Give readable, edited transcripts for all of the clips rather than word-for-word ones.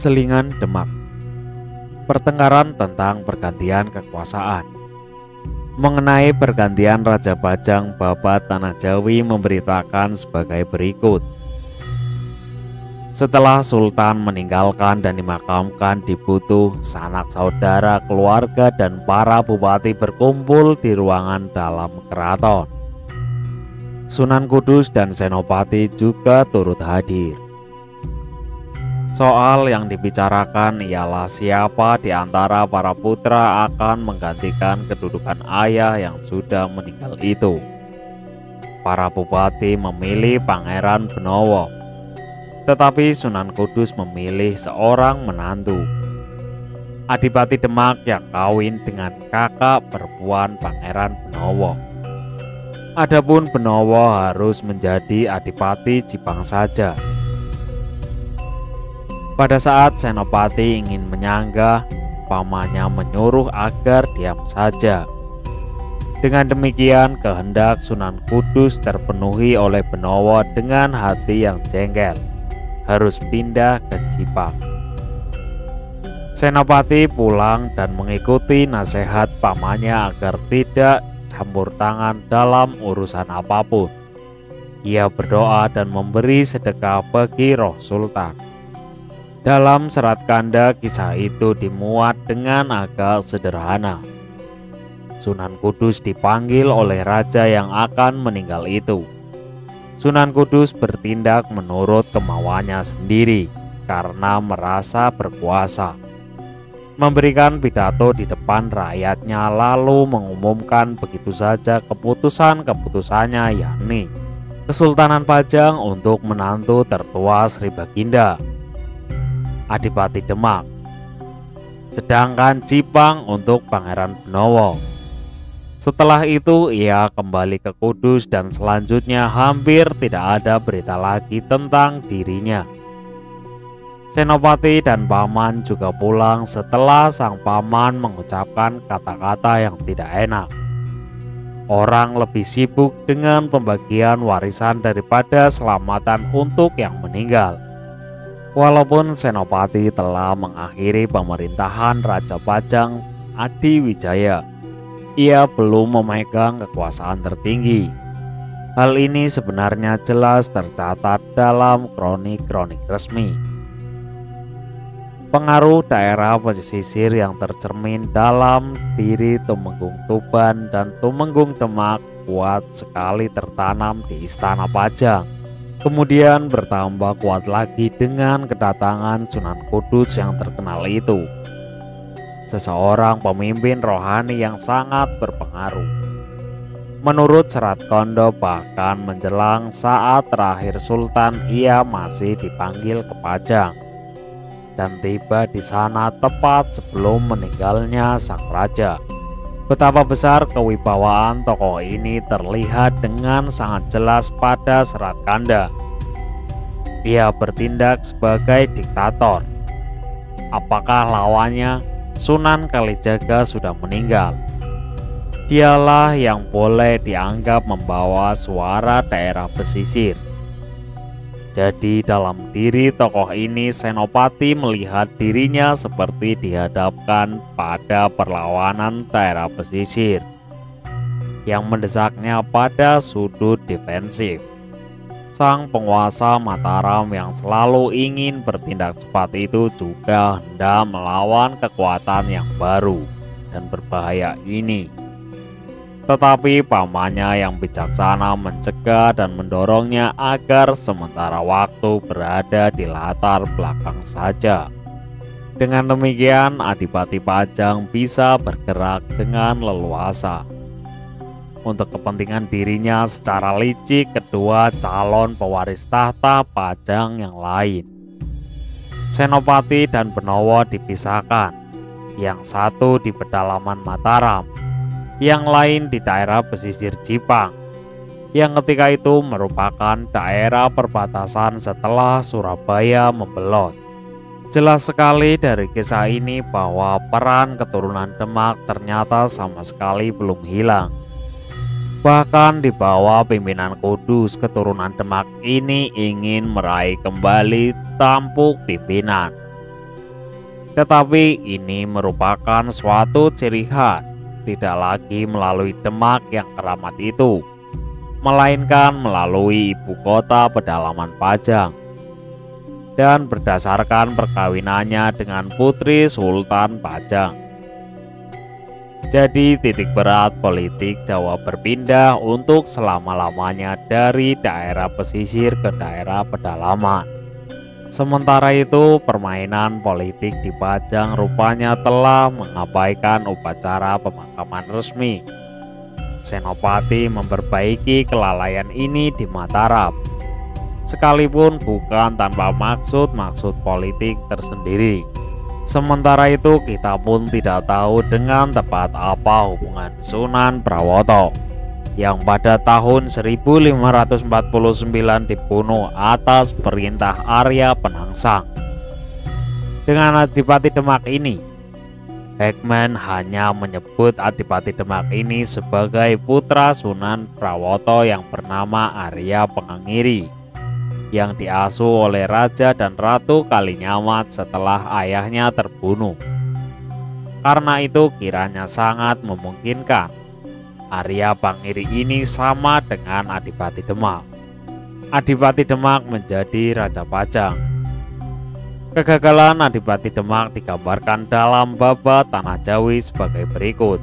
Selingan Demak. Pertengkaran tentang pergantian kekuasaan. Mengenai pergantian Raja Bajang Babat Tanah Jawi memberitakan sebagai berikut. Setelah Sultan meninggalkan dan dimakamkan di Butuh, sanak saudara, keluarga, dan para bupati berkumpul di ruangan dalam keraton. Sunan Kudus dan Senopati juga turut hadir. Soal yang dibicarakan ialah siapa di antara para putra akan menggantikan kedudukan ayah yang sudah meninggal itu. Para bupati memilih Pangeran Benowo, tetapi Sunan Kudus memilih seorang menantu, Adipati Demak yang kawin dengan kakak perempuan Pangeran Benowo. Adapun Benowo harus menjadi Adipati Jipang saja. Pada saat Senopati ingin menyanggah, pamannya menyuruh agar diam saja. Dengan demikian, kehendak Sunan Kudus terpenuhi oleh Benowo dengan hati yang jengkel, harus pindah ke Jipang. Senopati pulang dan mengikuti nasihat pamannya agar tidak campur tangan dalam urusan apapun. Ia berdoa dan memberi sedekah bagi roh Sultan. Dalam serat kanda, kisah itu dimuat dengan agak sederhana. Sunan Kudus dipanggil oleh raja yang akan meninggal itu. Sunan Kudus bertindak menurut kemauannya sendiri karena merasa berkuasa. Memberikan pidato di depan rakyatnya lalu mengumumkan begitu saja keputusan-keputusannya, yakni Kesultanan Pajang untuk menantu tertua Sri Baginda, Adipati Demak, sedangkan Jipang untuk Pangeran Benowo. Setelah itu ia kembali ke Kudus dan selanjutnya hampir tidak ada berita lagi tentang dirinya. Senopati dan paman juga pulang setelah sang paman mengucapkan kata-kata yang tidak enak. Orang lebih sibuk dengan pembagian warisan daripada selamatan untuk yang meninggal. Walaupun Senopati telah mengakhiri pemerintahan Raja Bajang Adiwijaya, ia belum memegang kekuasaan tertinggi. Hal ini sebenarnya jelas tercatat dalam kronik-kronik resmi. Pengaruh daerah pesisir yang tercermin dalam diri Tumenggung Tuban dan Tumenggung Demak kuat sekali tertanam di Istana Pajang. Kemudian bertambah kuat lagi dengan kedatangan Sunan Kudus yang terkenal itu. Seseorang pemimpin rohani yang sangat berpengaruh. Menurut Serat Kondo, bahkan menjelang saat terakhir Sultan, ia masih dipanggil ke Pajang dan tiba di sana tepat sebelum meninggalnya sang raja. Betapa besar kewibawaan tokoh ini terlihat dengan sangat jelas pada Serat Kanda. Ia bertindak sebagai diktator. Apakah lawannya? Sunan Kalijaga sudah meninggal. Dialah yang boleh dianggap membawa suara daerah pesisir. Jadi dalam diri tokoh ini Senopati melihat dirinya seperti dihadapkan pada perlawanan daerah pesisir yang mendesaknya pada sudut defensif. Sang penguasa Mataram yang selalu ingin bertindak cepat itu juga hendak melawan kekuatan yang baru dan berbahaya ini. Tetapi pamannya yang bijaksana mencegah dan mendorongnya agar sementara waktu berada di latar belakang saja. Dengan demikian, Adipati Pajang bisa bergerak dengan leluasa untuk kepentingan dirinya secara licik kedua calon pewaris tahta Pajang yang lain. Senopati dan Benowo dipisahkan, yang satu di pedalaman Mataram, yang lain di daerah pesisir Jipang, yang ketika itu merupakan daerah perbatasan setelah Surabaya membelot. Jelas sekali dari kisah ini bahwa peran keturunan Demak ternyata sama sekali belum hilang. Bahkan di bawah pimpinan Kudus, keturunan Demak ini ingin meraih kembali tampuk pimpinan. Tetapi ini merupakan suatu ciri khas, tidak lagi melalui Demak yang keramat itu, melainkan melalui ibu kota pedalaman Pajang, dan berdasarkan perkawinannya dengan putri Sultan Pajang. Jadi titik berat politik Jawa berpindah untuk selama-lamanya dari daerah pesisir ke daerah pedalaman. Sementara itu, permainan politik di Pajang rupanya telah mengabaikan upacara pemakaman resmi. Senopati memperbaiki kelalaian ini di Mataram, sekalipun bukan tanpa maksud-maksud politik tersendiri. Sementara itu, kita pun tidak tahu dengan tepat apa hubungan Sunan Prawoto yang pada tahun 1549 dibunuh atas perintah Arya Penangsang dengan Adipati Demak ini. Beckman hanya menyebut Adipati Demak ini sebagai putra Sunan Prawoto yang bernama Arya Pengangiri, yang diasuh oleh Raja dan Ratu Kalinyamat setelah ayahnya terbunuh. Karena itu kiranya sangat memungkinkan Arya Pangiri ini sama dengan Adipati Demak. Adipati Demak menjadi Raja Pajang. Kegagalan Adipati Demak digambarkan dalam Babat Tanah Jawi sebagai berikut.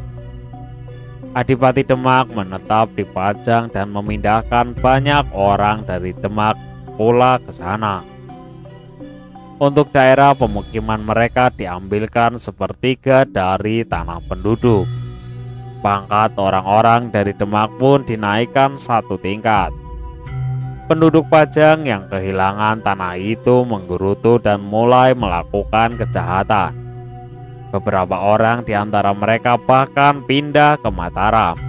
Adipati Demak menetap di Pajang dan memindahkan banyak orang dari Demak pula ke sana. Untuk daerah pemukiman mereka diambilkan sepertiga dari tanah penduduk. Pangkat orang-orang dari Demak pun dinaikkan satu tingkat. Penduduk Pajang yang kehilangan tanah itu menggerutu dan mulai melakukan kejahatan. Beberapa orang di antara mereka bahkan pindah ke Mataram.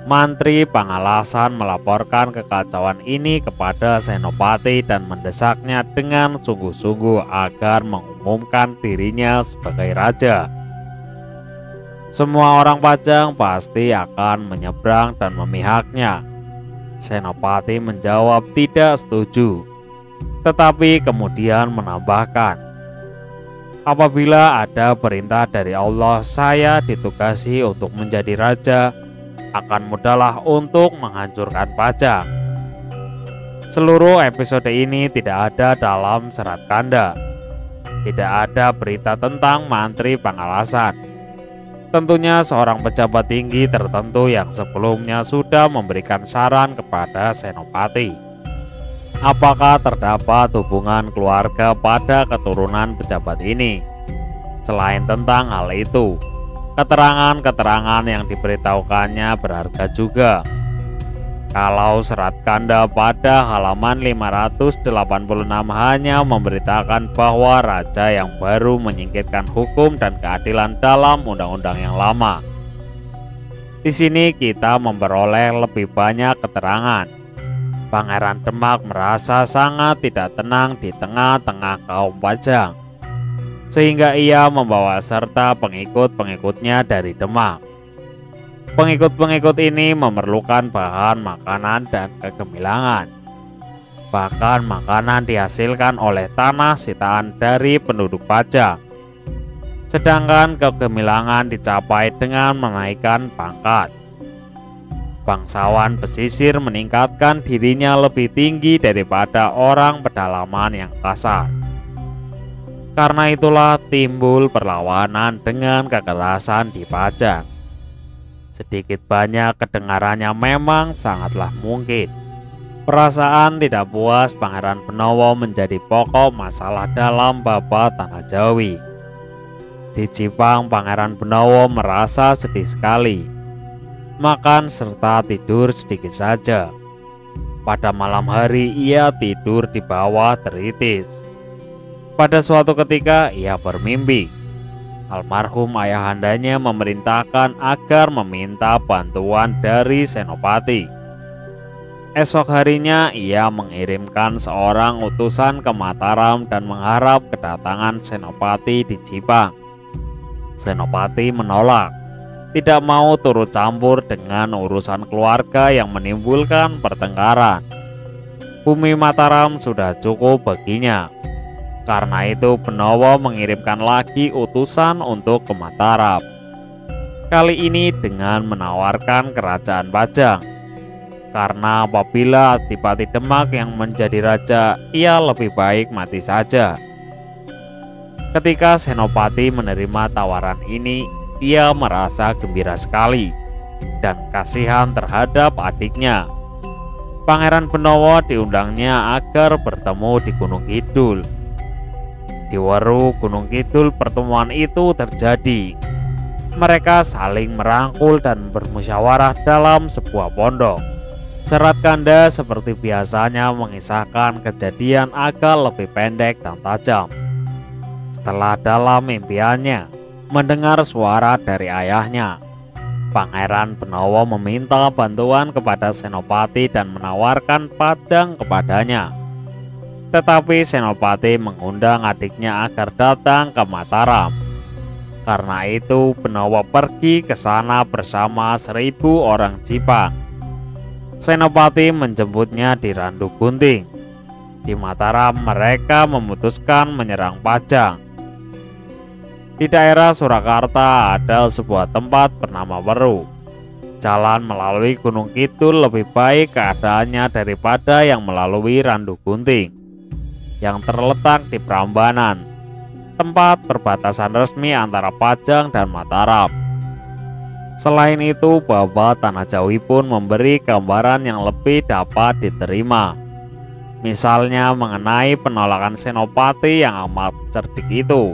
Mantri Pangalasan melaporkan kekacauan ini kepada Senopati dan mendesaknya dengan sungguh-sungguh agar mengumumkan dirinya sebagai raja. Semua orang Pajang pasti akan menyeberang dan memihaknya. Senopati menjawab tidak setuju, tetapi kemudian menambahkan, apabila ada perintah dari Allah saya ditugasi untuk menjadi raja, akan mudahlah untuk menghancurkan Pajang. Seluruh episode ini tidak ada dalam Serat Kanda. Tidak ada berita tentang Mantri Pangalasan. Tentunya seorang pejabat tinggi tertentu yang sebelumnya sudah memberikan saran kepada Senopati. Apakah terdapat hubungan keluarga pada keturunan pejabat ini? Selain tentang hal itu, keterangan-keterangan yang diberitahukannya berharga juga. Kalau Serat Kanda pada halaman 586 hanya memberitakan bahwa raja yang baru menyingkirkan hukum dan keadilan dalam undang-undang yang lama. Di sini kita memperoleh lebih banyak keterangan. Pangeran Demak merasa sangat tidak tenang di tengah-tengah kaum Pajang, sehingga ia membawa serta pengikut-pengikutnya dari Demak. Pengikut-pengikut ini memerlukan bahan makanan dan kegemilangan. Bahkan makanan dihasilkan oleh tanah sitaan dari penduduk Pajang. Sedangkan kegemilangan dicapai dengan menaikkan pangkat. Bangsawan pesisir meningkatkan dirinya lebih tinggi daripada orang pedalaman yang kasar. Karena itulah timbul perlawanan dengan kekerasan di Pajang. Sedikit banyak kedengarannya memang sangatlah mungkin. Perasaan tidak puas Pangeran Benowo menjadi pokok masalah dalam Babat Tanah Jawi. Di Jipang, Pangeran Benowo merasa sedih sekali. Makan serta tidur sedikit saja. Pada malam hari ia tidur di bawah teritis. Pada suatu ketika ia bermimpi. Almarhum ayahandanya memerintahkan agar meminta bantuan dari Senopati. Esok harinya ia mengirimkan seorang utusan ke Mataram dan mengharap kedatangan Senopati di Jipang. Senopati menolak, tidak mau turut campur dengan urusan keluarga yang menimbulkan pertengkaran. Bumi Mataram sudah cukup baginya. Karena itu Benowo mengirimkan lagi utusan untuk ke Mataram. Kali ini dengan menawarkan kerajaan Pajang. Karena apabila Adipati Demak yang menjadi raja, ia lebih baik mati saja. Ketika Senopati menerima tawaran ini, ia merasa gembira sekali dan kasihan terhadap adiknya. Pangeran Benowo diundangnya agar bertemu di Gunung Kidul. Di Weru Gunung Kidul pertemuan itu terjadi. Mereka saling merangkul dan bermusyawarah dalam sebuah pondok. Serat Kanda seperti biasanya mengisahkan kejadian agak lebih pendek dan tajam. Setelah dalam mimpiannya mendengar suara dari ayahnya, Pangeran Benowo meminta bantuan kepada Senopati dan menawarkan Pajang kepadanya. Tetapi Senopati mengundang adiknya agar datang ke Mataram. Karena itu Benowo pergi ke sana bersama 1.000 orang Jipang. Senopati menjemputnya di Randu Gunting. Di Mataram mereka memutuskan menyerang Pajang. Di daerah Surakarta ada sebuah tempat bernama Weru. Jalan melalui Gunung Kidul lebih baik keadaannya daripada yang melalui Randu Gunting, yang terletak di Prambanan, tempat perbatasan resmi antara Pajang dan Mataram. Selain itu, Baba Tanah Jawi pun memberi gambaran yang lebih dapat diterima. Misalnya mengenai penolakan Senopati yang amat cerdik itu.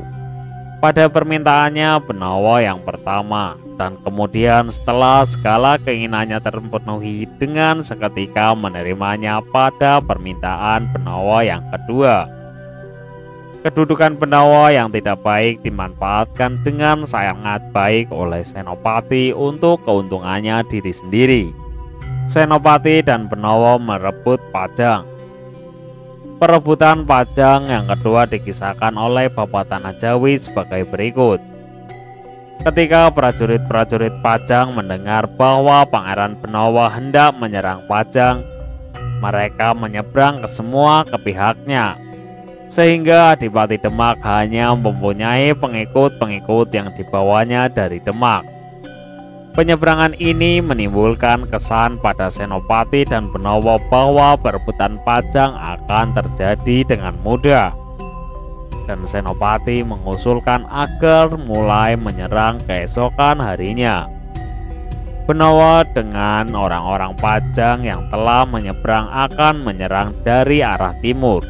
Pada permintaannya Benowo yang pertama, dan kemudian setelah segala keinginannya terpenuhi dengan seketika menerimanya pada permintaan Benowo yang kedua. Kedudukan Benowo yang tidak baik dimanfaatkan dengan sangat baik oleh Senopati untuk keuntungannya diri sendiri. Senopati dan Benowo merebut Pajang. Perebutan Pajang yang kedua dikisahkan oleh Bapa Tanah Jawi sebagai berikut. Ketika prajurit-prajurit Pajang mendengar bahwa Pangeran Benowo hendak menyerang Pajang, mereka menyeberang ke semua ke pihaknya. Sehingga Adipati Demak hanya mempunyai pengikut-pengikut yang dibawanya dari Demak. Penyeberangan ini menimbulkan kesan pada Senopati dan Benowo bahwa perebutan Pajang akan terjadi dengan mudah. Dan Senopati mengusulkan agar mulai menyerang keesokan harinya. Benowo dengan orang-orang Pajang yang telah menyeberang akan menyerang dari arah timur.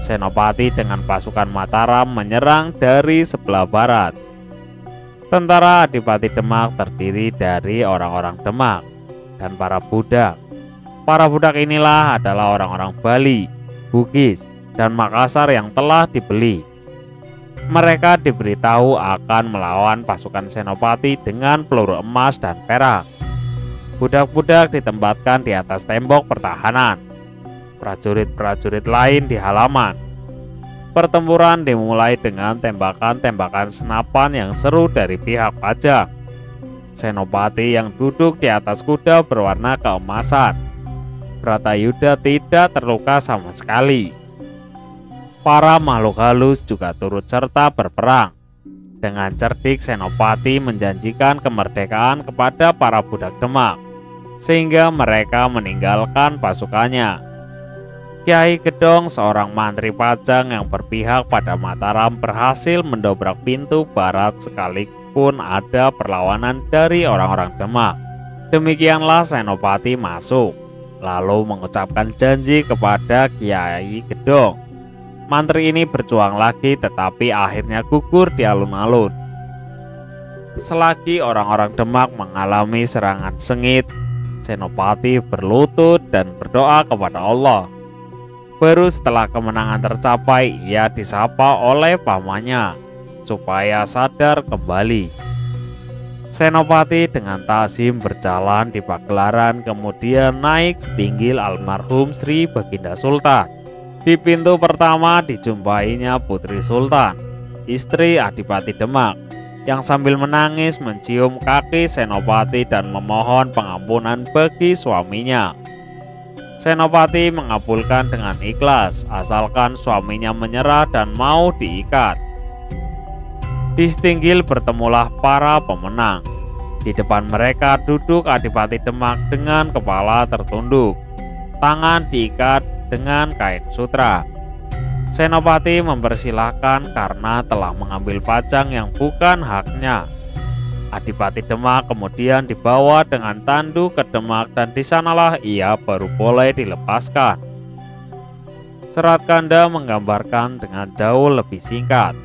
Senopati dengan pasukan Mataram menyerang dari sebelah barat. Tentara Adipati Demak terdiri dari orang-orang Demak dan para budak. Para budak inilah adalah orang-orang Bali, Bugis, dan Makassar yang telah dibeli. Mereka diberitahu akan melawan pasukan Senopati dengan peluru emas dan perak. Budak-budak ditempatkan di atas tembok pertahanan. Prajurit-prajurit lain di halaman. Pertempuran dimulai dengan tembakan-tembakan senapan yang seru dari pihak Pajang. Senopati yang duduk di atas kuda berwarna keemasan. Bratayuda tidak terluka sama sekali. Para makhluk halus juga turut serta berperang. Dengan cerdik Senopati menjanjikan kemerdekaan kepada para budak Demak, sehingga mereka meninggalkan pasukannya. Kiai Gedong, seorang mantri Pajang yang berpihak pada Mataram, berhasil mendobrak pintu barat sekalipun ada perlawanan dari orang-orang Demak. Demikianlah Senopati masuk, lalu mengucapkan janji kepada Kiai Gedong. Mantri ini berjuang lagi tetapi akhirnya gugur di alun-alun. Selagi orang-orang Demak mengalami serangan sengit, Senopati berlutut dan berdoa kepada Allah. Baru setelah kemenangan tercapai, ia disapa oleh pamannya supaya sadar kembali. Senopati dengan ta'zim berjalan di pagelaran, kemudian naik setinggil almarhum Sri Baginda Sultan. Di pintu pertama dijumpainya Putri Sultan, istri Adipati Demak, yang sambil menangis mencium kaki Senopati dan memohon pengampunan bagi suaminya. Senopati mengabulkan dengan ikhlas asalkan suaminya menyerah dan mau diikat. Di setinggil bertemulah para pemenang. Di depan mereka duduk Adipati Demak dengan kepala tertunduk, tangan diikat dengan kain sutra. Senopati mempersilahkan karena telah mengambil pajang yang bukan haknya. Adipati Demak kemudian dibawa dengan tandu ke Demak dan di sanalah ia baru boleh dilepaskan. Serat Kanda menggambarkan dengan jauh lebih singkat.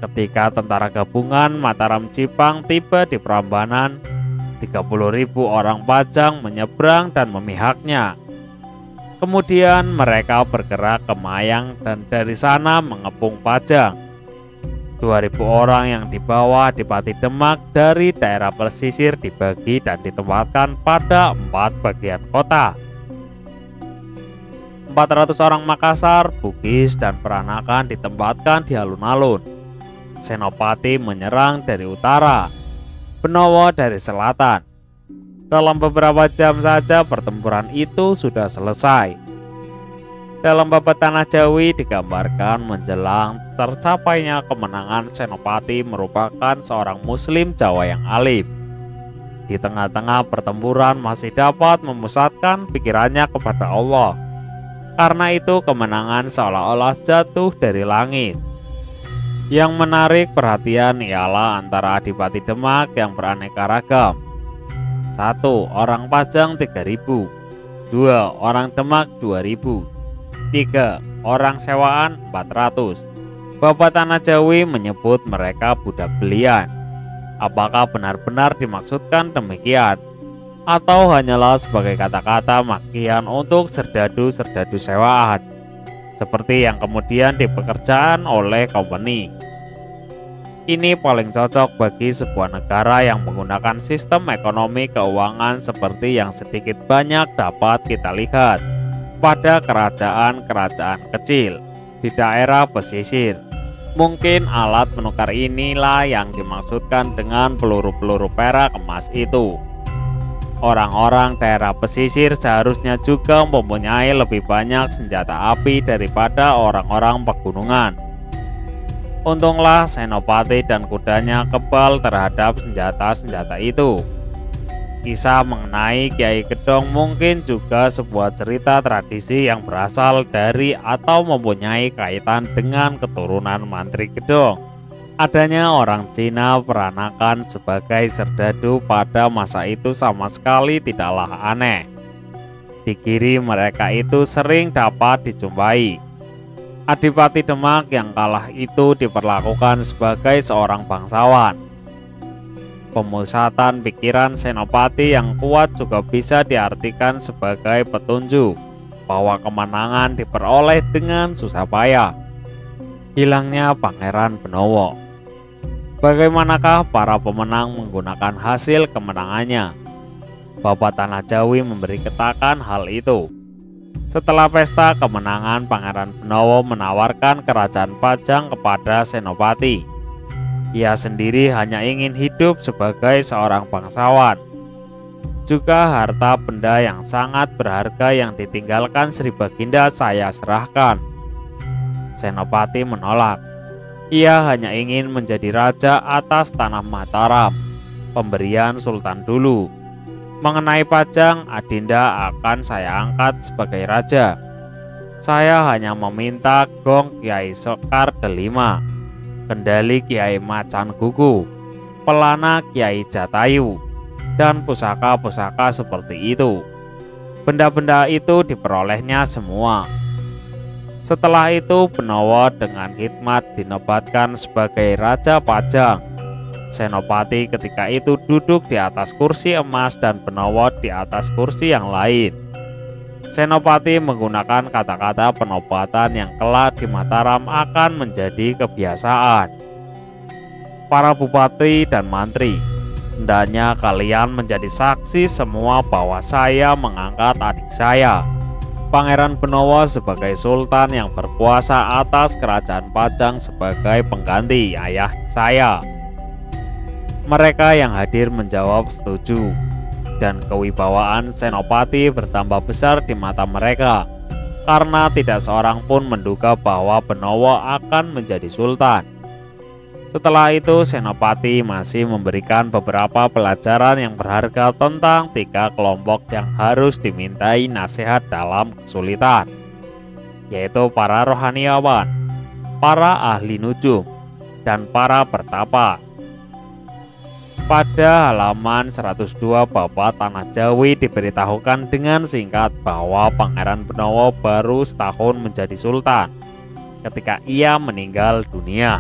Ketika tentara gabungan Mataram Jipang tiba di Prambanan, 30.000 orang pajang menyeberang dan memihaknya. Kemudian mereka bergerak ke Mayang dan dari sana mengepung pajang. 2.000 orang yang dibawa Adipati Demak dari daerah pesisir dibagi dan ditempatkan pada 4 bagian kota. 400 orang Makassar, Bugis, dan Peranakan ditempatkan di alun-alun. Senopati menyerang dari utara, Benowo dari selatan. Dalam beberapa jam saja pertempuran itu sudah selesai. Dalam Babat Tanah Jawi digambarkan menjelang tercapainya kemenangan Senopati merupakan seorang muslim Jawa yang alim. Di tengah-tengah pertempuran masih dapat memusatkan pikirannya kepada Allah. Karena itu kemenangan seolah-olah jatuh dari langit. Yang menarik perhatian ialah antara Adipati Demak yang beraneka ragam. 1. Orang Pajang 3.000. 2. Orang Demak 2.000. 3. Orang sewaan 400. Babat Tanah Jawi menyebut mereka budak belian. Apakah benar-benar dimaksudkan demikian? Atau hanyalah sebagai kata-kata makian untuk serdadu-serdadu sewaan, seperti yang kemudian dipekerjaan oleh company? Ini paling cocok bagi sebuah negara yang menggunakan sistem ekonomi keuangan seperti yang sedikit banyak dapat kita lihat pada kerajaan-kerajaan kecil di daerah pesisir. Mungkin alat penukar inilah yang dimaksudkan dengan peluru-peluru perak emas itu. Orang-orang daerah pesisir seharusnya juga mempunyai lebih banyak senjata api daripada orang-orang pegunungan. Untunglah Senopati dan kudanya kebal terhadap senjata-senjata itu. Kisah mengenai Kiai Gedong mungkin juga sebuah cerita tradisi yang berasal dari atau mempunyai kaitan dengan keturunan Mantri Gedong. Adanya orang Cina Peranakan sebagai serdadu pada masa itu sama sekali tidaklah aneh. Di kiri mereka itu sering dapat dijumpai. Adipati Demak yang kalah itu diperlakukan sebagai seorang bangsawan. Pemusatan pikiran Senopati yang kuat juga bisa diartikan sebagai petunjuk bahwa kemenangan diperoleh dengan susah payah. Hilangnya Pangeran Benowo. Bagaimanakah para pemenang menggunakan hasil kemenangannya? Babat Tanah Jawi memberi keterangan hal itu. Setelah pesta kemenangan, Pangeran Benowo menawarkan kerajaan Pajang kepada Senopati. Ia sendiri hanya ingin hidup sebagai seorang bangsawan. Juga harta benda yang sangat berharga yang ditinggalkan Sri Baginda saya serahkan. Senopati menolak. Ia hanya ingin menjadi raja atas tanah Mataram, pemberian Sultan dulu. Mengenai Pajang, Adinda akan saya angkat sebagai raja. Saya hanya meminta gong Kiai Sekar Delima, kendali Kiai Macan Gugu, pelana Kiai Jatayu, dan pusaka-pusaka seperti itu. Benda-benda itu diperolehnya semua. Setelah itu Benowo dengan hikmat dinobatkan sebagai Raja Pajang. Senopati ketika itu duduk di atas kursi emas dan Benowo di atas kursi yang lain. Senopati menggunakan kata-kata penobatan yang kelak di Mataram akan menjadi kebiasaan. Para bupati dan mantri, hendaknya kalian menjadi saksi semua bahwa saya mengangkat adik saya, Pangeran Benowo, sebagai sultan yang berkuasa atas kerajaan Pajang sebagai pengganti ayah saya. Mereka yang hadir menjawab setuju. dan kewibawaan Senopati bertambah besar di mata mereka, karena tidak seorang pun menduga bahwa Benowo akan menjadi sultan. Setelah itu Senopati masih memberikan beberapa pelajaran yang berharga tentang 3 kelompok yang harus dimintai nasihat dalam kesulitan, yaitu para rohaniawan, para ahli nujum, dan para pertapa. Pada halaman 102 bab Tanah Jawi diberitahukan dengan singkat bahwa Pangeran Benowo baru setahun menjadi sultan ketika ia meninggal dunia.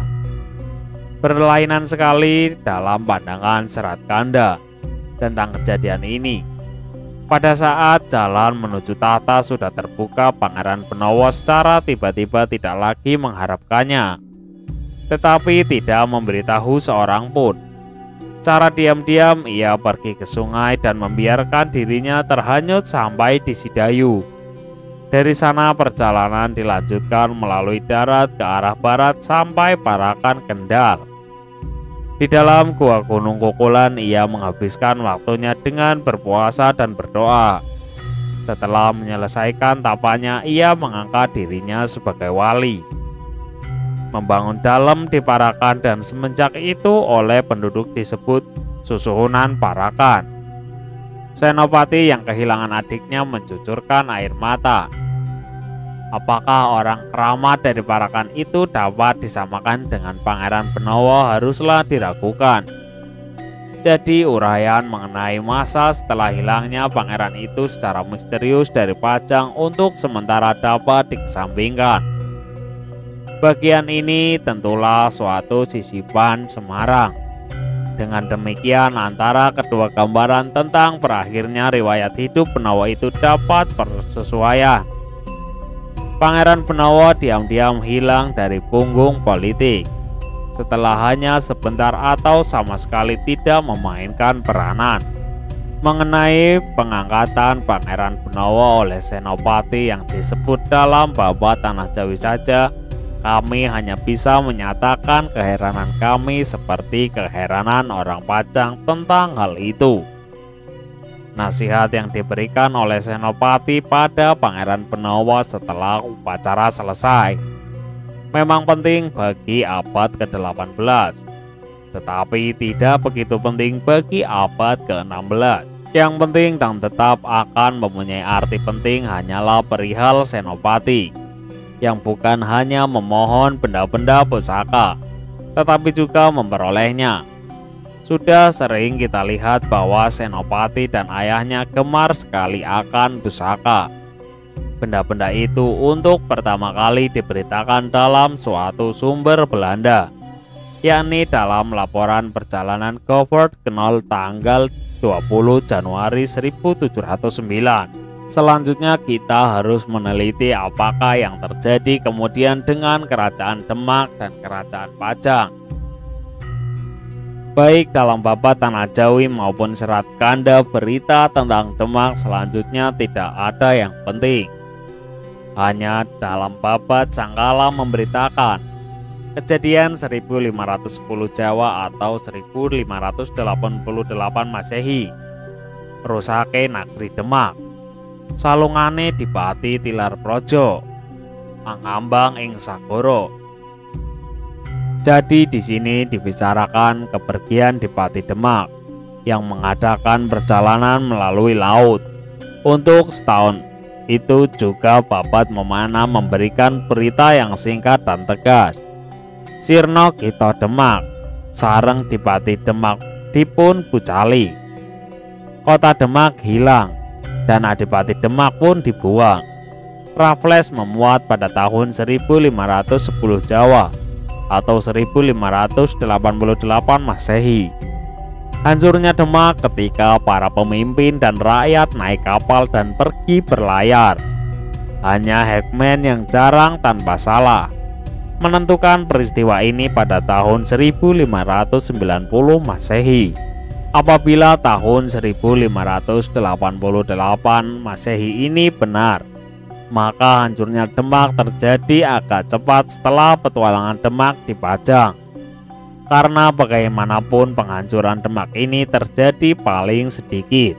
Berlainan sekali dalam pandangan Serat Kanda tentang kejadian ini. Pada saat jalan menuju tahta sudah terbuka, Pangeran Benowo secara tiba-tiba tidak lagi mengharapkannya, tetapi tidak memberitahu seorang pun. Secara diam-diam ia pergi ke sungai dan membiarkan dirinya terhanyut sampai di Sidayu. Dari sana perjalanan dilanjutkan melalui darat ke arah barat sampai Parakan Kendal. Di dalam gua Gunung Kukulan ia menghabiskan waktunya dengan berpuasa dan berdoa. Setelah menyelesaikan tapanya, ia mengangkat dirinya sebagai wali, membangun dalem di Parakan, dan semenjak itu oleh penduduk disebut Susuhunan Parakan. Senopati yang kehilangan adiknya mencucurkan air mata. Apakah orang keramat dari Parakan itu dapat disamakan dengan Pangeran Benowo haruslah diragukan. Jadi uraian mengenai masa setelah hilangnya pangeran itu secara misterius dari Pajang untuk sementara dapat dikesampingkan. Bagian ini tentulah suatu sisipan Semarang. Dengan demikian antara kedua gambaran tentang berakhirnya riwayat hidup Benowo itu dapat bersesuaian. Pangeran Benowo diam-diam hilang dari punggung politik setelah hanya sebentar atau sama sekali tidak memainkan peranan. Mengenai pengangkatan Pangeran Benowo oleh Senopati yang disebut dalam bab Tanah Jawi saja, kami hanya bisa menyatakan keheranan kami seperti keheranan orang Pajang tentang hal itu. Nasihat yang diberikan oleh Senopati pada Pangeran Benowo setelah upacara selesai memang penting bagi abad ke-18, tetapi tidak begitu penting bagi abad ke-16. Yang penting dan tetap akan mempunyai arti penting hanyalah perihal Senopati, yang bukan hanya memohon benda-benda pusaka, tetapi juga memperolehnya. Sudah sering kita lihat bahwa Senopati dan ayahnya gemar sekali akan pusaka. Benda-benda itu untuk pertama kali diberitakan dalam suatu sumber Belanda, yakni dalam laporan perjalanan Govert Knol tanggal 20 Januari 1709. Selanjutnya kita harus meneliti apakah yang terjadi kemudian dengan Kerajaan Demak dan Kerajaan Pajang. Baik dalam bab Tanah Jawi maupun Serat Kanda, berita tentang Demak selanjutnya tidak ada yang penting. Hanya dalam babat Sangkala memberitakan kejadian 1510 Jawa atau 1588 Masehi, rusake Nagri Demak, salungane dipati tilar projo, angambang ing Sagoro. Jadi di sini dibicarakan kepergian Dipati Demak yang mengadakan perjalanan melalui laut untuk setahun. Itu juga babat Memana memberikan berita yang singkat dan tegas. Sirna kita Demak, sareng Dipati Demak dipun pucali. Kota Demak hilang dan Adipati Demak pun dibuang. Raffles memuat pada tahun 1510 Jawa atau 1588 Masehi. Hancurnya Demak ketika para pemimpin dan rakyat naik kapal dan pergi berlayar. Hanya Hackman yang jarang tanpa salah menentukan peristiwa ini pada tahun 1590 Masehi. Apabila tahun 1588 Masehi ini benar, maka hancurnya Demak terjadi agak cepat setelah petualangan Demak di Pajang. Karena bagaimanapun penghancuran Demak ini terjadi paling sedikit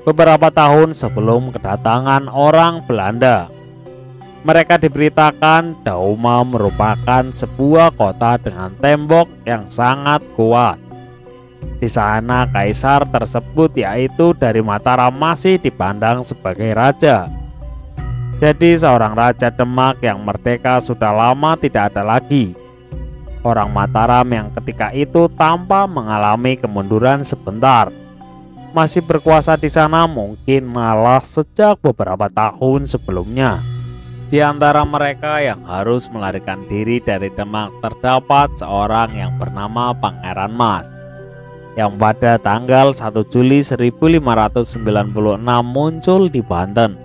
beberapa tahun sebelum kedatangan orang Belanda. Mereka diberitakan Dauma merupakan sebuah kota dengan tembok yang sangat kuat. Di sana kaisar tersebut, yaitu dari Mataram, masih dipandang sebagai raja. Jadi seorang raja Demak yang merdeka sudah lama tidak ada lagi. Orang Mataram yang ketika itu tanpa mengalami kemunduran sebentar masih berkuasa di sana, mungkin malah sejak beberapa tahun sebelumnya. Di antara mereka yang harus melarikan diri dari Demak terdapat seorang yang bernama Pangeran Mas, yang pada tanggal 1 Juli 1596 muncul di Banten.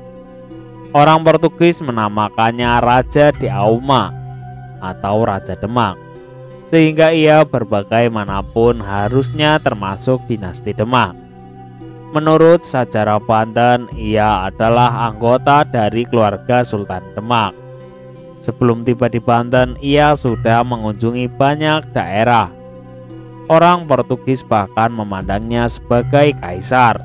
Orang Portugis menamakannya Raja di Auma atau Raja Demak, sehingga ia berbagaimanapun harusnya termasuk dinasti Demak. Menurut sejarah Banten, ia adalah anggota dari keluarga Sultan Demak. Sebelum tiba di Banten, ia sudah mengunjungi banyak daerah. Orang Portugis bahkan memandangnya sebagai kaisar,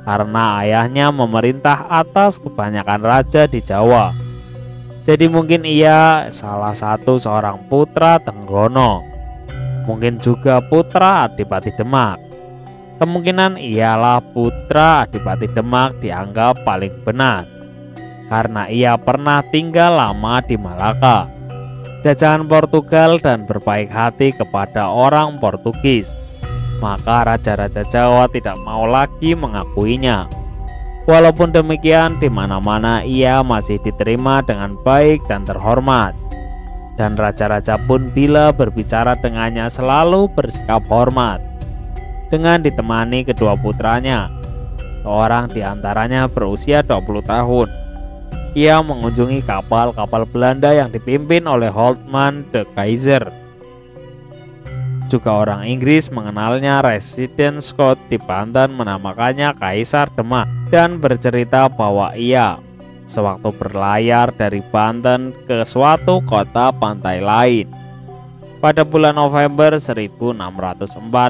karena ayahnya memerintah atas kebanyakan raja di Jawa. Jadi mungkin ia salah satu seorang putra Tenggono, mungkin juga putra Adipati Demak. Kemungkinan ialah putra Adipati Demak dianggap paling benar, karena ia pernah tinggal lama di Malaka, jajahan Portugal, dan berbaik hati kepada orang Portugis. Maka raja-raja Jawa tidak mau lagi mengakuinya. Walaupun demikian, di mana-mana ia masih diterima dengan baik dan terhormat. Dan raja-raja pun bila berbicara dengannya selalu bersikap hormat. Dengan ditemani kedua putranya, seorang diantaranya berusia 20 tahun. Ia mengunjungi kapal-kapal Belanda yang dipimpin oleh Holtman de Keyser. Juga orang Inggris mengenalnya Residen Scott di Banten menamakannya Kaisar Demak dan bercerita bahwa ia sewaktu berlayar dari Banten ke suatu kota pantai lain pada bulan November 1604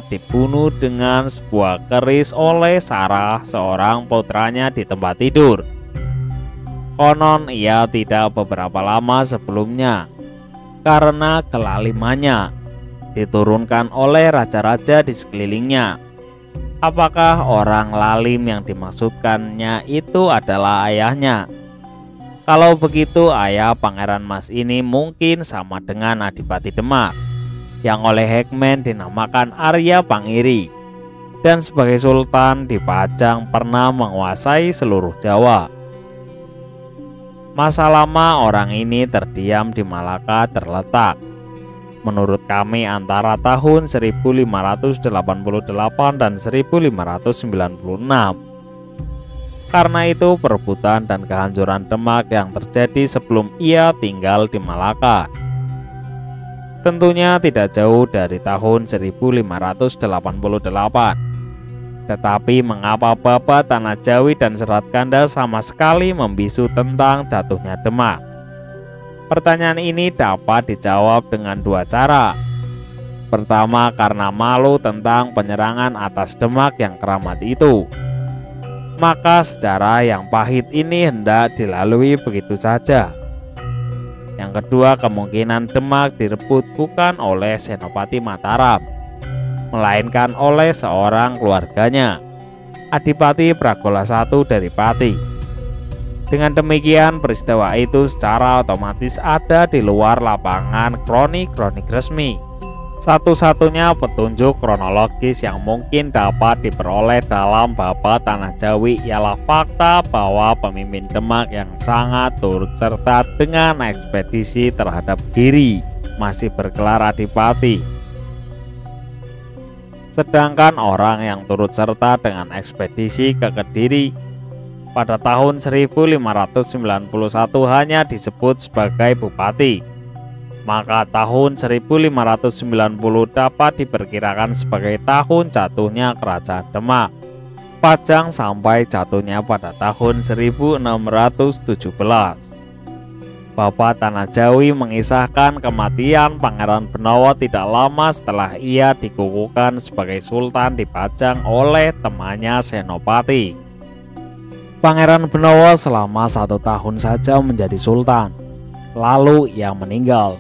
dibunuh dengan sebuah keris oleh Sarah, seorang putranya di tempat tidur. Konon ia tidak beberapa lama sebelumnya karena kelalimannya diturunkan oleh raja-raja di sekelilingnya. Apakah orang lalim yang dimaksudkannya itu adalah ayahnya? Kalau begitu, ayah Pangeran Mas ini mungkin sama dengan Adipati Demak, yang oleh Hekmen dinamakan Arya Pangiri, dan sebagai sultan di Pajang pernah menguasai seluruh Jawa. Masa lama orang ini terdiam di Malaka terletak, menurut kami, antara tahun 1588 dan 1596. Karena itu perebutan dan kehancuran Demak yang terjadi sebelum ia tinggal di Malaka tentunya tidak jauh dari tahun 1588. Tetapi mengapa Baba Tanah Jawi dan Serat Kanda sama sekali membisu tentang jatuhnya Demak? Pertanyaan ini dapat dijawab dengan dua cara. Pertama, karena malu tentang penyerangan atas Demak yang keramat itu. Maka sejarah yang pahit ini hendak dilalui begitu saja. Yang kedua, kemungkinan Demak direbut bukan oleh Senopati Mataram, melainkan oleh seorang keluarganya, Adipati Pragola I dari Pati. Dengan demikian, peristiwa itu secara otomatis ada di luar lapangan kronik-kronik resmi. Satu-satunya petunjuk kronologis yang mungkin dapat diperoleh dalam Baba Tanah Jawi ialah fakta bahwa pemimpin Demak yang sangat turut serta dengan ekspedisi terhadap Giri masih bergelar Adipati. Sedangkan orang yang turut serta dengan ekspedisi ke Kediri pada tahun 1591 hanya disebut sebagai Bupati. Maka tahun 1590 dapat diperkirakan sebagai tahun jatuhnya Kerajaan Demak Pajang sampai jatuhnya pada tahun 1617. Baba Tanah Jawi mengisahkan kematian Pangeran Benowo tidak lama setelah ia dikukuhkan sebagai Sultan di Pajang oleh temannya Senopati. Pangeran Benawa selama 1 tahun saja menjadi sultan, lalu ia meninggal.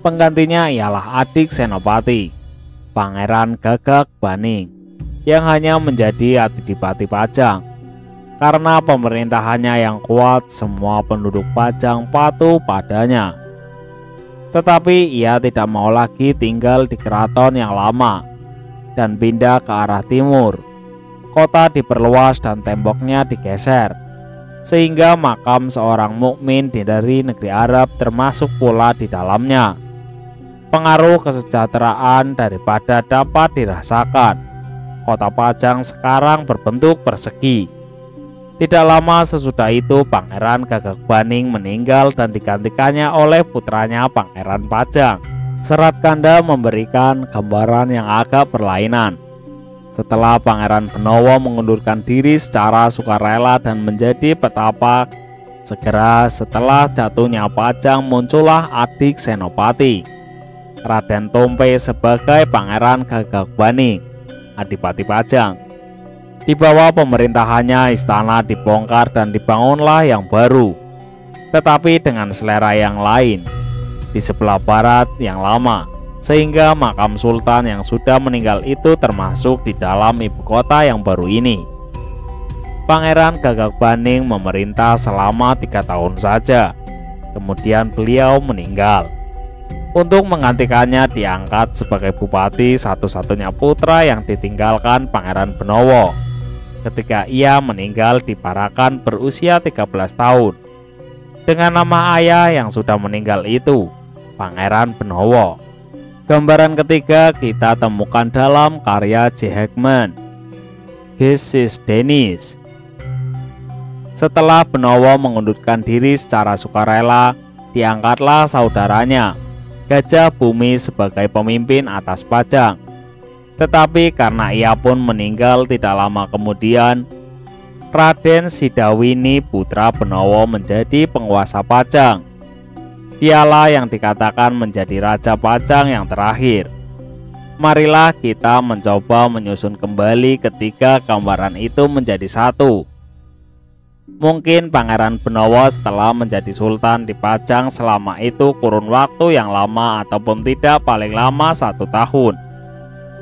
Penggantinya ialah adik Senopati, Pangeran Gagak Baning, yang hanya menjadi Adipati Pajang. Karena pemerintahannya yang kuat, semua penduduk Pajang patuh padanya. Tetapi ia tidak mau lagi tinggal di keraton yang lama dan pindah ke arah timur. Kota diperluas dan temboknya digeser, sehingga makam seorang mukmin dari negeri Arab termasuk pula di dalamnya. Pengaruh kesejahteraan daripada dapat dirasakan. Kota Pajang sekarang berbentuk persegi. Tidak lama sesudah itu Pangeran Gagak Baning meninggal dan digantikannya oleh putranya Pangeran Pajang. Serat Kanda memberikan gambaran yang agak berlainan. Setelah Pangeran Benawa mengundurkan diri secara sukarela dan menjadi petapa, segera setelah jatuhnya Pajang muncullah adik Senopati, Raden Tompe sebagai Pangeran Gagak Baning, Adipati Pajang. Di bawah pemerintahannya istana dibongkar dan dibangunlah yang baru, tetapi dengan selera yang lain, di sebelah barat yang lama, sehingga makam sultan yang sudah meninggal itu termasuk di dalam ibu kota yang baru ini. Pangeran Gagak Baning memerintah selama 3 tahun saja, kemudian beliau meninggal. Untuk menggantikannya diangkat sebagai bupati satu-satunya putra yang ditinggalkan Pangeran Benawa. Ketika ia meninggal di Parakan berusia 13 tahun, dengan nama ayah yang sudah meninggal itu, Pangeran Benawa. Gambaran ketiga kita temukan dalam karya J. Hackman, Gesis Denis. Setelah Benawa mengundurkan diri secara sukarela, diangkatlah saudaranya, Gajah Bumi sebagai pemimpin atas Pajang. Tetapi karena ia pun meninggal tidak lama kemudian, Raden Sidawini putra Benawa menjadi penguasa Pajang. Dialah yang dikatakan menjadi Raja Pajang yang terakhir. Marilah kita mencoba menyusun kembali ketiga gambaran itu menjadi satu. Mungkin Pangeran Benawa setelah menjadi sultan di Pajang selama itu kurun waktu yang lama ataupun tidak paling lama 1 tahun.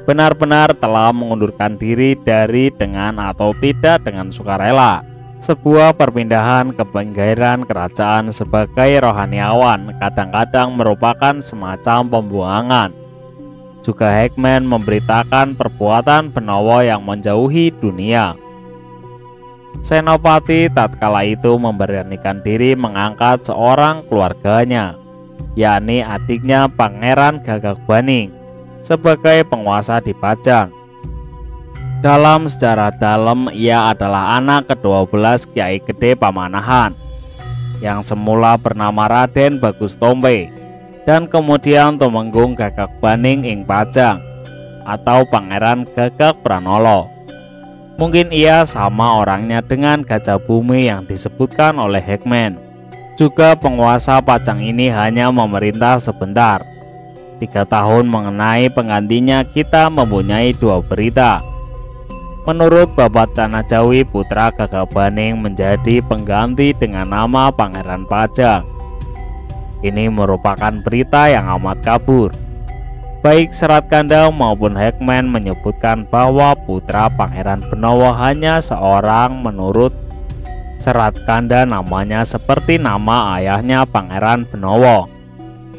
Benar-benar telah mengundurkan diri dari dengan atau tidak dengan sukarela. Sebuah perpindahan kepinggiran kerajaan sebagai rohaniawan kadang-kadang merupakan semacam pembuangan. Juga Hackman memberitakan perbuatan Benawa yang menjauhi dunia. Senopati tatkala itu memberanikan diri mengangkat seorang keluarganya, yakni adiknya Pangeran Gagak Baning, sebagai penguasa di Pajang. Dalam sejarah dalam, ia adalah anak ke-12 Kiai Gede Pamanahan, yang semula bernama Raden Bagus Tompe, dan kemudian Tumenggung Gagak Baning ing Pajang, atau Pangeran Gagak Pranolo. Mungkin ia sama orangnya dengan Gajah Bumi yang disebutkan oleh Hackman. Juga penguasa Pajang ini hanya memerintah sebentar. 3 tahun mengenai penggantinya kita mempunyai 2 berita. Menurut Babat Tanah Jawi, putra Gagak Baning menjadi pengganti dengan nama Pangeran Pajang. Ini merupakan berita yang amat kabur. Baik Serat Kanda maupun Hackman menyebutkan bahwa putra Pangeran Benawa hanya seorang. Menurut Serat Kanda namanya seperti nama ayahnya Pangeran Benawa,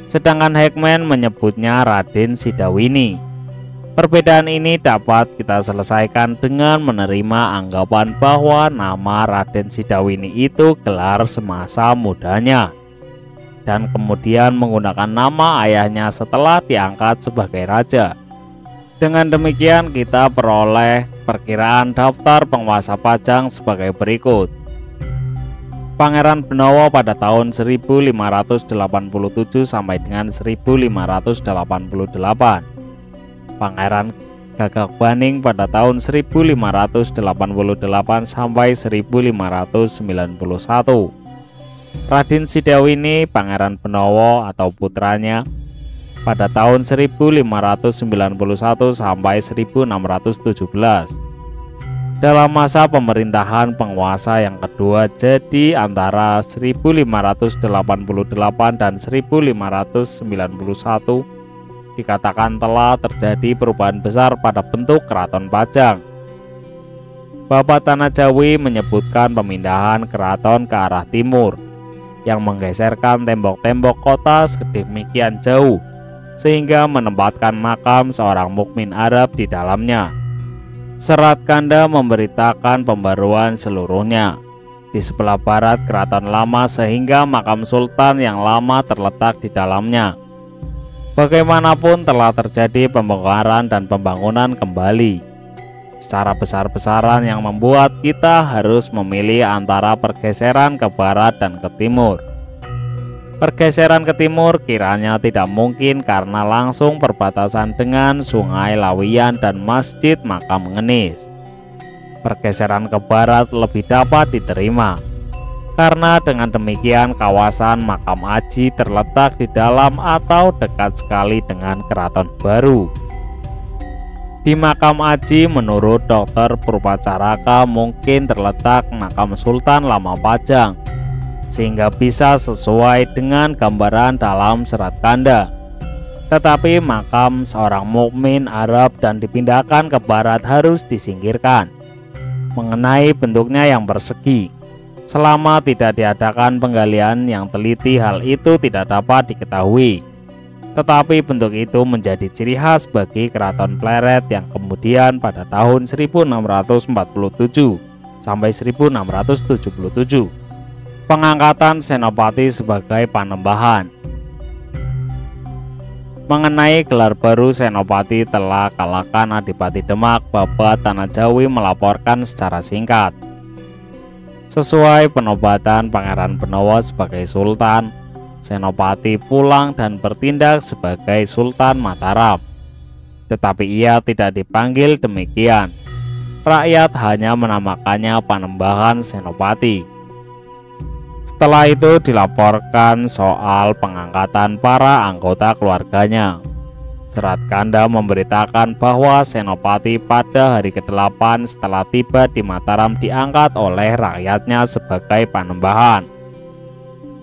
sedangkan Hackman menyebutnya Raden Sidawini. Perbedaan ini dapat kita selesaikan dengan menerima anggapan bahwa nama Raden Sidawini itu gelar semasa mudanya, dan kemudian menggunakan nama ayahnya setelah diangkat sebagai raja. Dengan demikian kita peroleh perkiraan daftar penguasa Pajang sebagai berikut. Pangeran Benawa pada tahun 1587 sampai dengan 1588. Pangeran Gagak Baning pada tahun 1588 sampai 1591. Raden Sidawini Pangeran Benawa atau putranya pada tahun 1591 sampai 1617. dalam masa pemerintahan penguasa yang kedua, jadi antara 1588 dan 1591, dikatakan telah terjadi perubahan besar pada bentuk keraton Pajang. Bapak Tanah Jawi menyebutkan pemindahan keraton ke arah timur yang menggeserkan tembok-tembok kota sedemikian jauh sehingga menempatkan makam seorang mukmin Arab di dalamnya. Serat Kanda memberitakan pembaruan seluruhnya di sebelah barat keraton lama sehingga makam sultan yang lama terletak di dalamnya. Bagaimanapun telah terjadi pembongkaran dan pembangunan kembali secara besar-besaran yang membuat kita harus memilih antara pergeseran ke barat dan ke timur. Pergeseran ke timur kiranya tidak mungkin karena langsung perbatasan dengan Sungai Lawiyan dan Masjid Makam Ngenis. Pergeseran ke barat lebih dapat diterima karena dengan demikian kawasan Makam Aji terletak di dalam atau dekat sekali dengan keraton baru. Di Makam Aji menurut Dr. Purwacaraka mungkin terletak makam Sultan Lama Pajang sehingga bisa sesuai dengan gambaran dalam Serat Kanda. Tetapi makam seorang mukmin Arab dan dipindahkan ke barat harus disingkirkan. Mengenai bentuknya yang persegi, selama tidak diadakan penggalian yang teliti hal itu tidak dapat diketahui. Tetapi bentuk itu menjadi ciri khas bagi Keraton Pleret yang kemudian pada tahun 1647 sampai 1677 pengangkatan Senopati sebagai Panembahan. Mengenai gelar baru Senopati telah kalahkan Adipati Demak, Bapak Tanah Jawi melaporkan secara singkat. Sesuai penobatan Pangeran Benowo sebagai Sultan, Senopati pulang dan bertindak sebagai Sultan Mataram. Tetapi ia tidak dipanggil demikian. Rakyat hanya menamakannya Panembahan Senopati. Setelah itu dilaporkan soal pengangkatan para anggota keluarganya. Serat Kanda memberitakan bahwa Senopati pada hari ke-8 setelah tiba di Mataram diangkat oleh rakyatnya sebagai Panembahan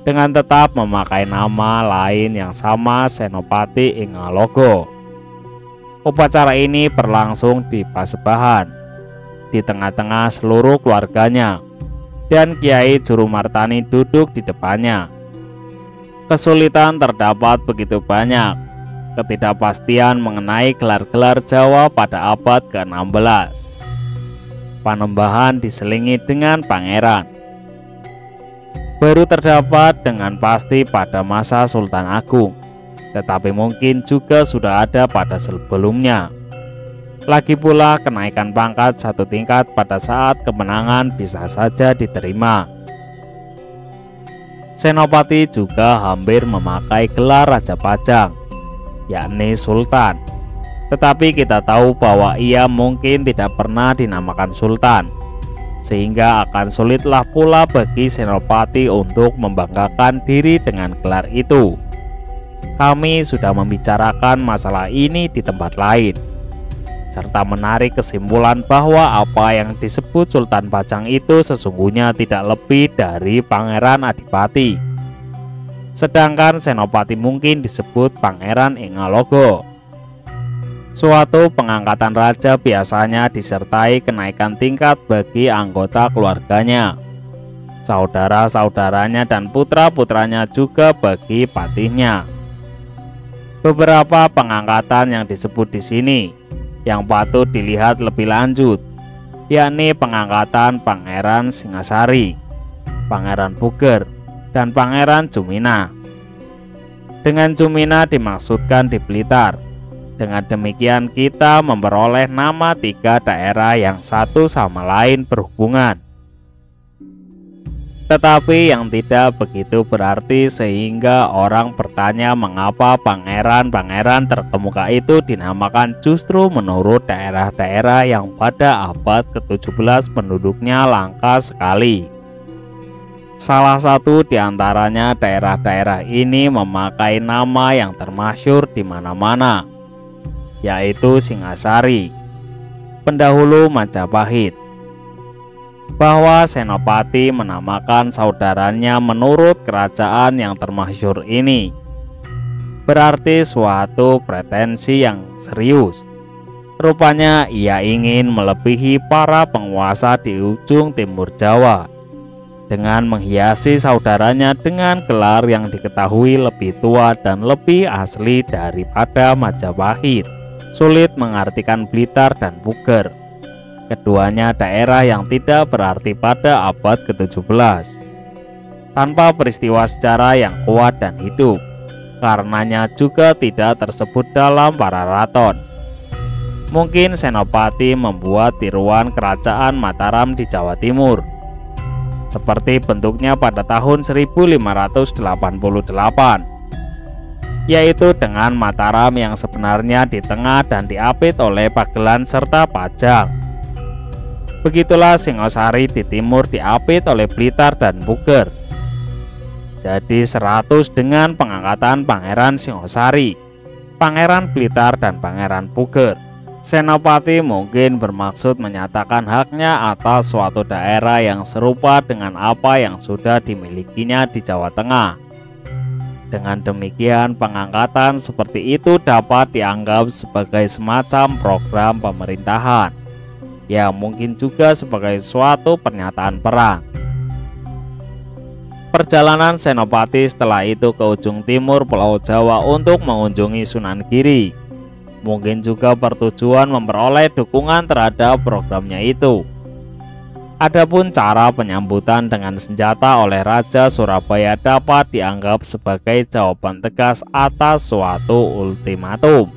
dengan tetap memakai nama lain yang sama, Senopati Ingalogo. Upacara ini berlangsung di Pasebahan, di tengah-tengah seluruh keluarganya, dan Kiai Jurumartani duduk di depannya. Kesulitan terdapat begitu banyak, ketidakpastian mengenai gelar-gelar Jawa pada abad ke-16. Panembahan diselingi dengan pangeran. Baru terdapat dengan pasti pada masa Sultan Agung, tetapi mungkin juga sudah ada pada sebelumnya. Lagi pula kenaikan pangkat satu tingkat pada saat kemenangan bisa saja diterima. Senopati juga hampir memakai gelar Raja Pajang, yakni Sultan. Tetapi kita tahu bahwa ia mungkin tidak pernah dinamakan Sultan, sehingga akan sulitlah pula bagi Senopati untuk membanggakan diri dengan gelar itu. Kami sudah membicarakan masalah ini di tempat lain, serta menarik kesimpulan bahwa apa yang disebut Sultan Pajang itu sesungguhnya tidak lebih dari Pangeran Adipati, sedangkan Senopati mungkin disebut Pangeran Ingalogo. Suatu pengangkatan raja biasanya disertai kenaikan tingkat bagi anggota keluarganya, saudara-saudaranya dan putra-putranya, juga bagi patihnya. Beberapa pengangkatan yang disebut di sini yang patut dilihat lebih lanjut, yakni pengangkatan Pangeran Singasari, Pangeran Puger, dan Pangeran Jumina. Dengan Jumina dimaksudkan di Blitar. Dengan demikian kita memperoleh nama 3 daerah yang satu sama lain berhubungan. Tetapi yang tidak begitu berarti sehingga orang bertanya mengapa pangeran-pangeran terkemuka itu dinamakan justru menurut daerah-daerah yang pada abad ke-17 penduduknya langka sekali. Salah satu di antaranya daerah-daerah ini memakai nama yang termasyhur di mana-mana, yaitu Singasari, pendahulu Majapahit, bahwa Senopati menamakan saudaranya menurut kerajaan yang termasyhur ini. Berarti suatu pretensi yang serius. Rupanya ia ingin melebihi para penguasa di ujung timur Jawa dengan menghiasi saudaranya dengan gelar yang diketahui lebih tua dan lebih asli daripada Majapahit. Sulit mengartikan Blitar dan Puger. Keduanya daerah yang tidak berarti pada abad ke-17. Tanpa peristiwa sejarah yang kuat dan hidup, karenanya juga tidak tersebut dalam para raton. Mungkin Senopati membuat tiruan kerajaan Mataram di Jawa Timur, seperti bentuknya pada tahun 1588, yaitu dengan Mataram yang sebenarnya di tengah dan diapit oleh Pagelan serta Pajang. Begitulah Singosari di timur diapit oleh Blitar dan Puger. Jadi 100 dengan pengangkatan Pangeran Singosari, Pangeran Blitar dan Pangeran Puger. Senopati mungkin bermaksud menyatakan haknya atas suatu daerah yang serupa dengan apa yang sudah dimilikinya di Jawa Tengah. Dengan demikian, pengangkatan seperti itu dapat dianggap sebagai semacam program pemerintahan, ya mungkin juga sebagai suatu pernyataan perang. Perjalanan Senopati setelah itu ke ujung timur Pulau Jawa untuk mengunjungi Sunan Giri, mungkin juga bertujuan memperoleh dukungan terhadap programnya itu. Adapun cara penyambutan dengan senjata oleh Raja Surabaya dapat dianggap sebagai jawaban tegas atas suatu ultimatum.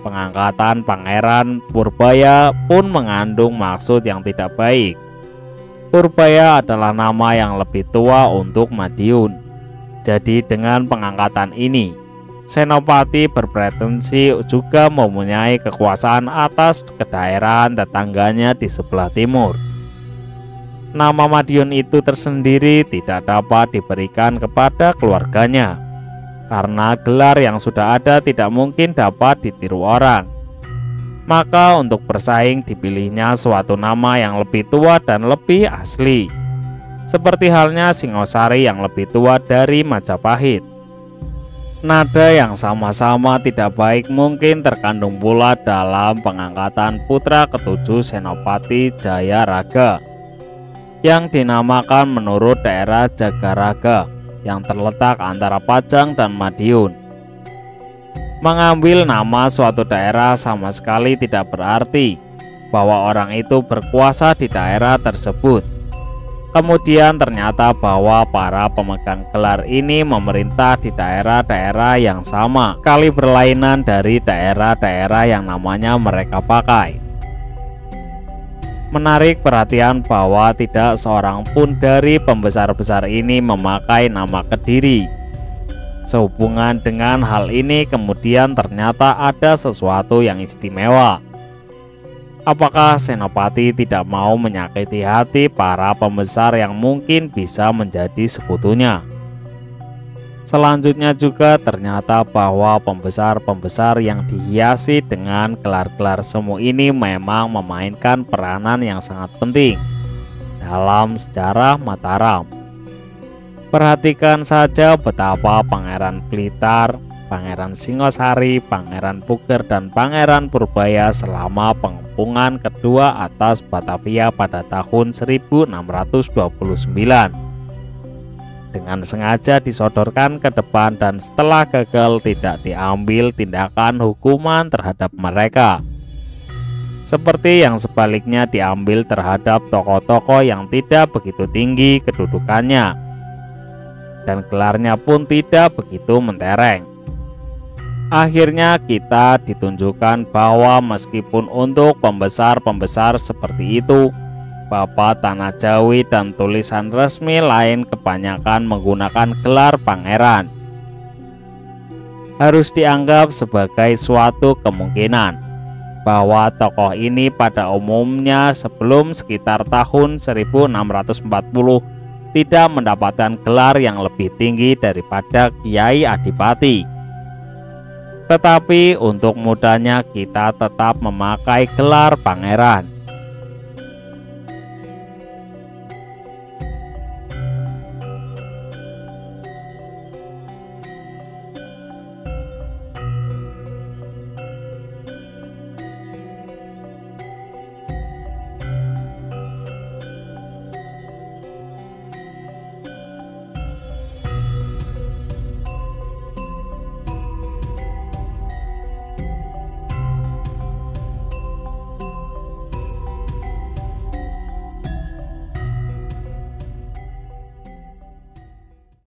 Pengangkatan Pangeran Purbaya pun mengandung maksud yang tidak baik. Purbaya adalah nama yang lebih tua untuk Madiun. Jadi dengan pengangkatan ini, Senopati berpretensi juga mempunyai kekuasaan atas kedaerahan tetangganya di sebelah timur. Nama Madiun itu tersendiri tidak dapat diberikan kepada keluarganya, karena gelar yang sudah ada tidak mungkin dapat ditiru orang. Maka untuk bersaing dipilihnya suatu nama yang lebih tua dan lebih asli, seperti halnya Singosari yang lebih tua dari Majapahit. Nada yang sama-sama tidak baik mungkin terkandung pula dalam pengangkatan putra ketujuh Senopati Jayaraga yang dinamakan menurut daerah Jagaraga yang terletak antara Pajang dan Madiun. Mengambil nama suatu daerah sama sekali tidak berarti bahwa orang itu berkuasa di daerah tersebut. Kemudian ternyata bahwa para pemegang gelar ini memerintah di daerah-daerah yang sama, kali berlainan dari daerah-daerah yang namanya mereka pakai. Menarik perhatian bahwa tidak seorang pun dari pembesar-besar ini memakai nama Kediri. Sehubungan dengan hal ini kemudian ternyata ada sesuatu yang istimewa. Apakah Senopati tidak mau menyakiti hati para pembesar yang mungkin bisa menjadi sekutunya? Selanjutnya juga ternyata bahwa pembesar-pembesar yang dihiasi dengan gelar-gelar semu ini memang memainkan peranan yang sangat penting dalam sejarah Mataram. Perhatikan saja betapa Pangeran Blitar, Pangeran Singosari, Pangeran Puger, dan Pangeran Purbaya selama pengepungan kedua atas Batavia pada tahun 1629 dengan sengaja disodorkan ke depan dan setelah gagal tidak diambil tindakan hukuman terhadap mereka, seperti yang sebaliknya diambil terhadap tokoh-tokoh yang tidak begitu tinggi kedudukannya dan gelarnya pun tidak begitu mentereng. Akhirnya kita ditunjukkan bahwa meskipun untuk pembesar-pembesar seperti itu, Bapak Tanah Jawi dan tulisan resmi lain kebanyakan menggunakan gelar pangeran, harus dianggap sebagai suatu kemungkinan bahwa tokoh ini pada umumnya sebelum sekitar tahun 1640 tidak mendapatkan gelar yang lebih tinggi daripada Kiai Adipati. Tetapi untuk mudahnya kita tetap memakai gelar pangeran.